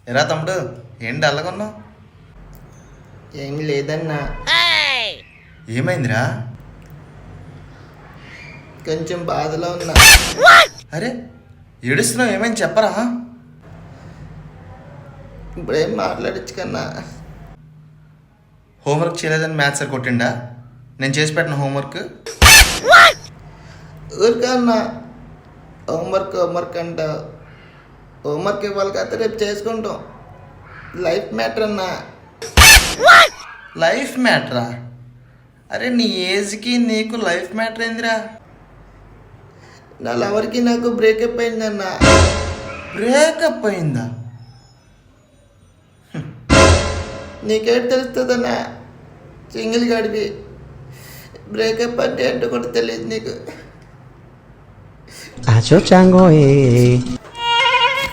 ఎరా తమ్ముడు, ఏంటి అల్లగొన్నావు? ఏం లేదన్నా, ఏమైందిరా? కొంచెం బాధలో ఉన్నా. అరే ఏడుస్తున్నావు, ఏమైంది చెప్పరా? ఇప్పుడేం మాట్లాడచ్చు కన్నా. హోంవర్క్ చేయలేదని మ్యాథ్స్ సార్ కొట్టిండా? నేను చేసి పెట్టిన హోంవర్క్ ఊరికన్నా హోంవర్క్ అంట. హోంవర్క్ ఇవ్వాలి కదా, రేపు చేసుకుంటాం. లైఫ్ మ్యాటర్ అన్నా. లైఫ్ మ్యాటరా? అరే నీ ఏజ్కి నీకు లైఫ్ మ్యాటర్ ఏందిరా? నా లవర్కి నాకు బ్రేకప్ అయిందన్నా. బ్రేకప్ అయిందా? నీకేంటి తెలుస్తుందన్నా? సింగిల్ గడిపి బ్రేకప్ అంటే ఏంటో కూడా తెలియదు నీకు. Acho chango